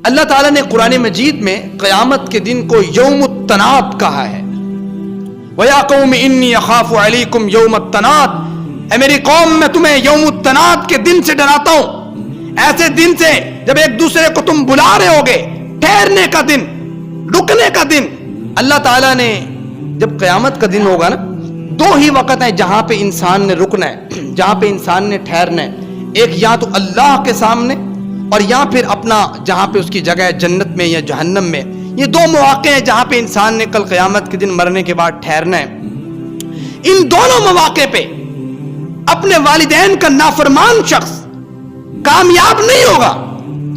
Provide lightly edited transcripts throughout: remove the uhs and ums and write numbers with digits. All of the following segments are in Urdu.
اللہ تعالیٰ نے قرآن مجید میں قیامت کے دن کو یوم التناد کہا ہے. وَيَا قَوْمِ إِنِّي أَخَافُ عَلَيْكُمْ يَوْمَ التَّنَادِ، اے میری قوم میں تمہیں یوم التناد کے دن سے ڈراتا ہوں، ایسے دن سے جب ایک دوسرے کو تم بلا رہے ہوگے، ٹھہرنے کا دن، رکنے کا دن. اللہ تعالیٰ نے جب قیامت کا دن ہوگا نا، دو ہی وقت ہیں جہاں پہ انسان نے رکنا ہے، جہاں پہ انسان نے ٹھہرنا ہے. ایک یا تو اللہ کے سامنے، اور یا پھر اپنا جہاں پہ اس کی جگہ ہے جنت میں یا جہنم میں. یہ دو مواقع ہیں جہاں پہ انسان نے کل قیامت کے دن مرنے کے بعد ٹھہرنا ہے. ان دونوں مواقع پہ اپنے والدین کا نافرمان شخص کامیاب نہیں ہوگا.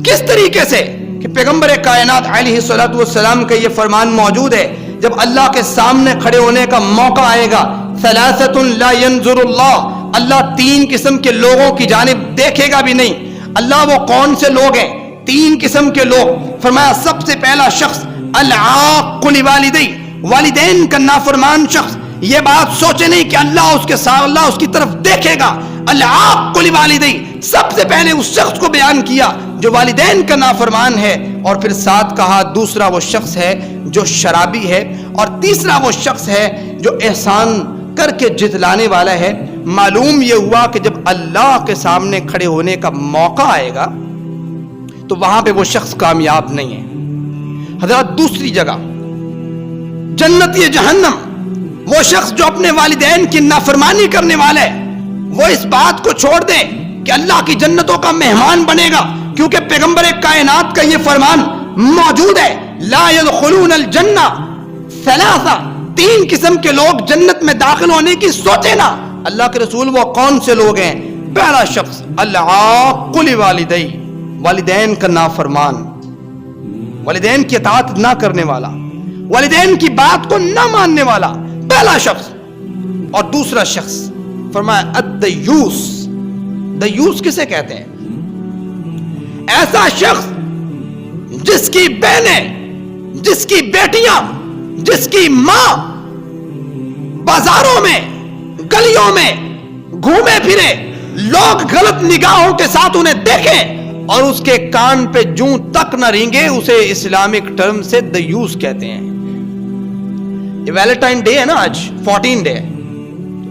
کس طریقے سے کہ پیغمبر کائنات علیہ الصلوۃ والسلام کا یہ فرمان موجود ہے، جب اللہ کے سامنے کھڑے ہونے کا موقع آئے گا، ثلاثۃ لا ينظر اللہ، اللہ تین قسم کے لوگوں کی جانب دیکھے گا بھی نہیں. اللہ وہ کون سے لوگ ہیں؟ تین قسم کے لوگ. فرمایا سب سے پہلا شخص العاق لوالدی، والدین کا نافرمان شخص. یہ بات سوچے نہیں کہ اللہ اس کے ساتھ، اللہ اس کی طرف دیکھے گا. العاق لوالدی، سب سے پہلے اس شخص کو بیان کیا جو والدین کا نافرمان ہے، اور پھر ساتھ کہا دوسرا وہ شخص ہے جو شرابی ہے، اور تیسرا وہ شخص ہے جو احسان کر کے جتلانے والا ہے. معلوم یہ ہوا کہ جب اللہ کے سامنے کھڑے ہونے کا موقع آئے گا تو وہاں پہ وہ شخص کامیاب نہیں ہے. حضرات دوسری جگہ جنت یا جہنم، وہ شخص جو اپنے والدین کی نافرمانی کرنے والا ہے، وہ اس بات کو چھوڑ دے کہ اللہ کی جنتوں کا مہمان بنے گا، کیونکہ پیغمبر کائنات کا یہ فرمان موجود ہے، لا يدخلون الجنہ ثلاثہ، تین قسم کے لوگ جنت میں داخل ہونے کی سوچے نا. اللہ کے رسول وہ کون سے لوگ ہیں؟ پہلا شخص العاق لوالدی، والدین کا نافرمان، والدین کی اطاعت نہ کرنے والا، والدین کی بات کو نہ ماننے والا، پہلا شخص. اور دوسرا شخص فرمایا الدیوس. دیوس کسے کہتے ہیں؟ ایسا شخص جس کی بہنیں، جس کی بیٹیاں، جس کی ماں بازاروں میں، گلیوں میں گھومے پھرے، لوگ غلط نگاہوں کے ساتھ انہیں دیکھیں اور اس کے کان پہ جوں تک نہ رینگے، اسے اسلامک ٹرم سے دیوس کہتے ہیں. یہ ویلنٹائن ڈے ہے نا، آج 14 ڈے،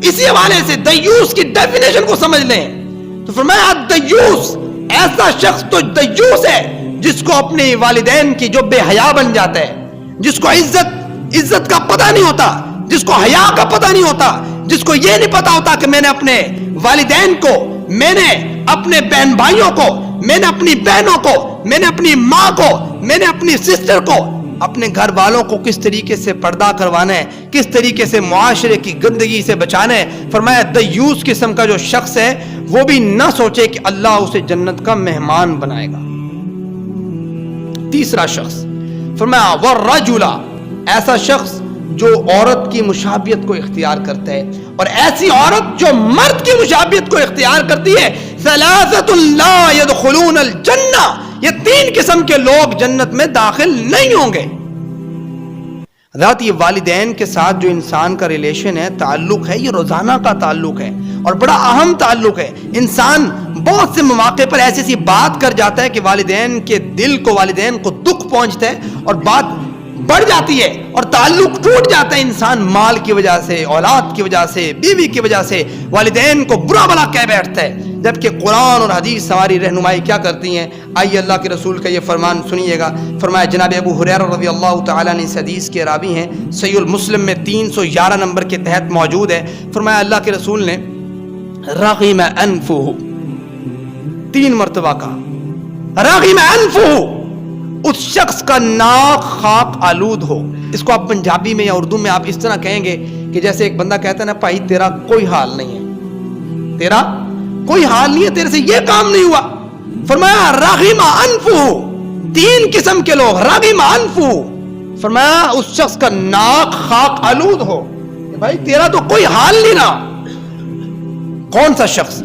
اسی حوالے سے دیوس کی ڈیفینیشن کو سمجھ لیں. تو فرمایا دیوس، ایسا شخص تو دیوس ہے جس کو اپنے والدین کی جو بے حیا بن جاتا ہے، جس کو عزت کا پتہ نہیں ہوتا، جس کو حیا کا پتہ نہیں ہوتا، جس کو یہ نہیں پتا ہوتا کہ میں نے اپنے والدین کو، میں نے اپنے بہن بھائیوں کو، میں نے اپنی بہنوں کو، میں نے اپنی ماں کو، میں نے اپنی سسٹر کو، اپنے گھر والوں کو کس طریقے سے پردہ کروانا ہے، کس طریقے سے معاشرے کی گندگی سے بچانا ہے. فرمایا دیوس قسم کا جو شخص ہے وہ بھی نہ سوچے کہ اللہ اسے جنت کا مہمان بنائے گا. تیسرا شخص فرمایا والرجل، ایسا شخص جو عورت کی مشابہت کو اختیار کرتا ہے، اور ایسی عورت جو مرد کی مشابہت کو اختیار کرتی ہے. ثلاثۃ لا يدخلون الجنہ، یہ تین قسم کے لوگ جنت میں داخل نہیں ہوں گے. حضرات یہ والدین کے ساتھ جو انسان کا ریلیشن ہے، تعلق ہے، یہ روزانہ کا تعلق ہے اور بڑا اہم تعلق ہے. انسان بہت سے مواقع پر ایسی سی بات کر جاتا ہے کہ والدین کے دل کو، والدین کو دکھ پہنچتا ہے اور بات بڑھ جاتی ہے اور تعلق ٹوٹ جاتا ہے. انسان مال کی وجہ سے، اولاد کی وجہ سے، بیوی کی وجہ سے والدین کو برا بھلا کہہ بیٹھتا ہے، جبکہ قرآن اور حدیث ہماری رہنمائی کیا کرتی ہیں. آئیے اللہ کے رسول کا یہ فرمان سنیے گا. فرمایا جناب ابو ہریرہ رضی اللہ تعالیٰ عنہ اس حدیث کے راوی ہیں، صحیح المسلم میں 311 نمبر کے تحت موجود ہے. فرمایا اللہ کے رسول نے رغم انفہ، 3 مرتبہ کہا رغم انفہ، اس شخص کا ناک خاک آلود ہو. اس کو آپ پنجابی میں یا اردو میں آپ اس طرح کہیں گے کہ جیسے ایک بندہ کہتا ہے نا، بھائی تیرا کوئی حال نہیں ہے، تیرا کوئی حال نہیں ہے، تیرے سے یہ کام نہیں ہوا. فرمایا رغم انفہ، 3 قسم کے لوگ، رغم انفہ، فرمایا اس شخص کا ناک خاک آلود ہو کہ بھائی تیرا تو کوئی حال نہیں رہا. کون سا شخص؟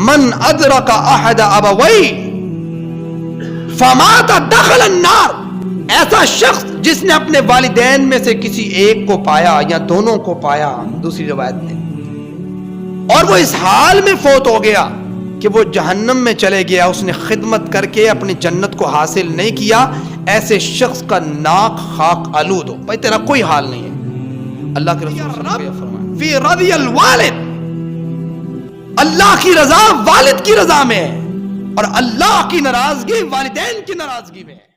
من ادرک احد ابوی فمات دخل النار، ایسا شخص جس نے اپنے والدین میں سے کسی ایک کو پایا یا دونوں کو پایا، دوسری روایت میں، اور وہ اس حال میں فوت ہو گیا کہ وہ جہنم میں چلے گیا، اس نے خدمت کر کے اپنی جنت کو حاصل نہیں کیا، ایسے شخص کا ناک خاک آلود ہو، بھائی تیرا کوئی حال نہیں ہے۔ اللہ کے رسول فی رضی الوالد، اللہ کی رضا والد کی رضا میں ہے، اور اللہ کی ناراضگی والدین کی ناراضگی میں ہے۔